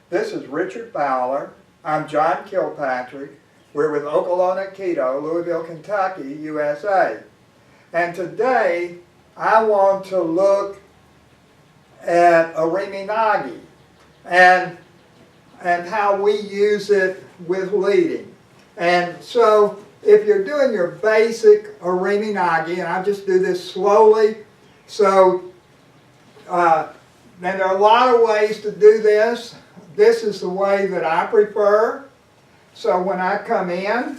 This is Richard Fowler. I'm John Kilpatrick. We're with Okolona Aikido, Louisville, Kentucky, USA. And today I want to look at Irimi Nage and how we use it with leading. And so if you're doing your basic Irimi Nage, and I just do this slowly, so then there are a lot of ways to do this. This is the way that I prefer. So when I come in,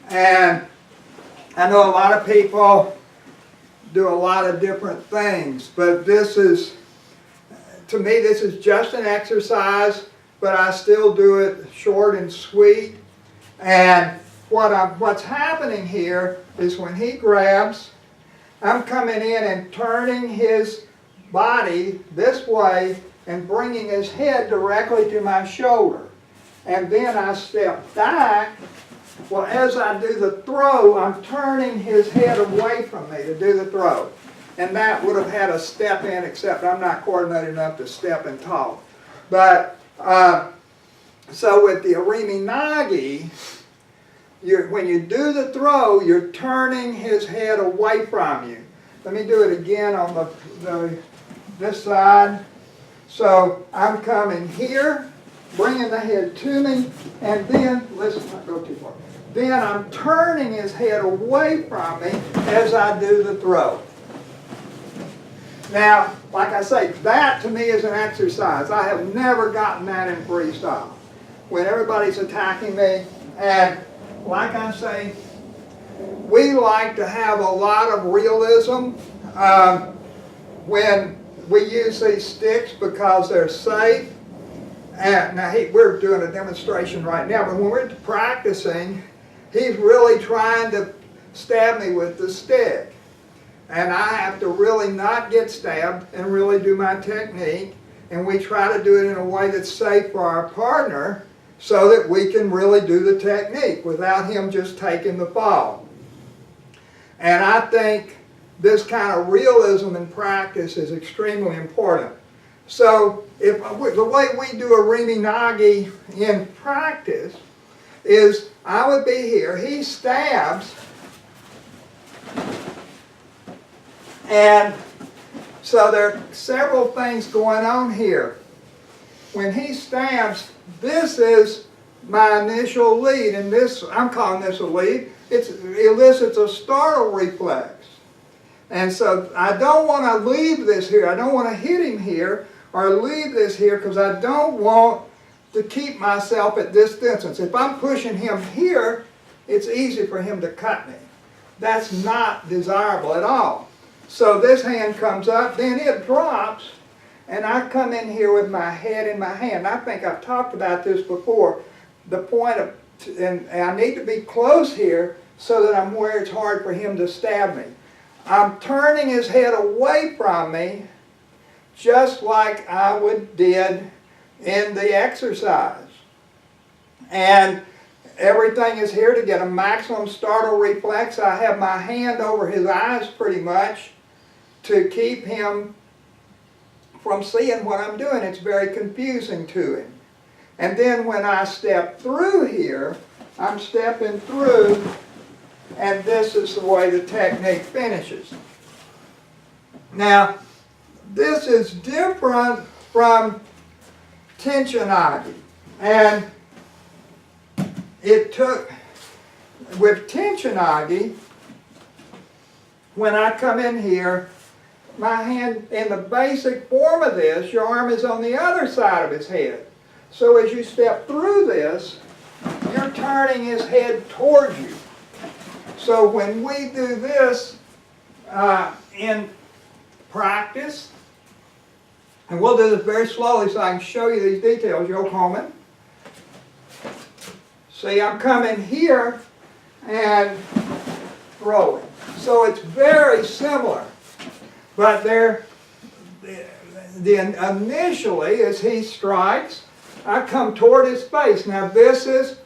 and I know a lot of people do a lot of different things, but this is, to me, this is just an exercise, but I still do it short and sweet. And what's happening here is when he grabs, I'm coming in and turning his body this way and bringing his head directly to my shoulder. And then I step back. Well, as I do the throw, I'm turning his head away from me to do the throw. And that would have had a step in, except I'm not coordinated enough to step and talk. But, so with the Irimi Nage, when you do the throw, you're turning his head away from you. Let me do it again on this side. So I'm coming here, bringing the head to me, and then, let's not go too far. Then I'm turning his head away from me as I do the throw. Now, like I say, that to me is an exercise. I have never gotten that in freestyle. When everybody's attacking me, and like I say, we like to have a lot of realism when we use these sticks because they're safe. And now we're doing a demonstration right now, but when we're practicing, he's really trying to stab me with the stick. And I have to really not get stabbed and really do my technique. And we try to do it in a way that's safe for our partner so that we can really do the technique without him just taking the fall. And I think this kind of realism in practice is extremely important. So the way we do Irimi Nage in practice is I would be here, he stabs, and so there are several things going on here. When he stabs, this is my initial lead, and this, I'm calling this a lead. It elicits a startle reflex. And so I don't want to leave this here. I don't want to hit him here or leave this here because I don't want to keep myself at this distance. If I'm pushing him here, it's easy for him to cut me. That's not desirable at all. So this hand comes up, then it drops, and I come in here with my head in my hand. I think I've talked about this before. The point of, and I need to be close here so that I'm where it's hard for him to stab me. I'm turning his head away from me just like I did in the exercise. And everything is here to get a maximum startle reflex. I have my hand over his eyes pretty much to keep him from seeing what I'm doing. It's very confusing to him. And then when I step through here, I'm stepping through, and this is the way the technique finishes. Now, this is different from Tenchi Nage. And it took, with Tenchi Nage, when I come in here, my hand, in the basic form of this, your arm is on the other side of his head. So as you step through this, you're turning his head towards you. So when we do this in practice, and we'll do this very slowly so I can show you these details. You'll Coleman. See, I'm coming here and throwing. So it's very similar. But initially, as he strikes, I come toward his face. Now this is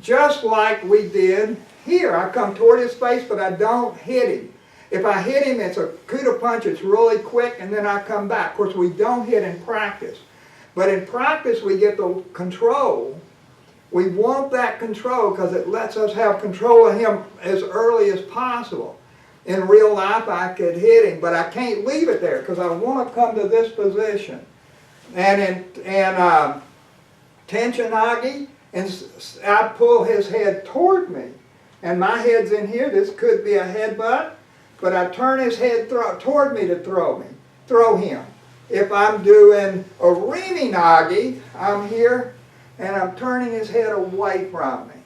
just like we did here. I come toward his face, but I don't hit him. If I hit him, it's a kudo punch, it's really quick, and then I come back. Of course, we don't hit in practice. But in practice, we get the control. We want that control because it lets us have control of him as early as possible. In real life, I could hit him, but I can't leave it there because I want to come to this position. And in Tenchi Nage, and I pull his head toward me, and my head's in here. This could be a headbutt, but I turn his head toward me to throw him. If I'm doing Irimi Nage, I'm here, and I'm turning his head away from me.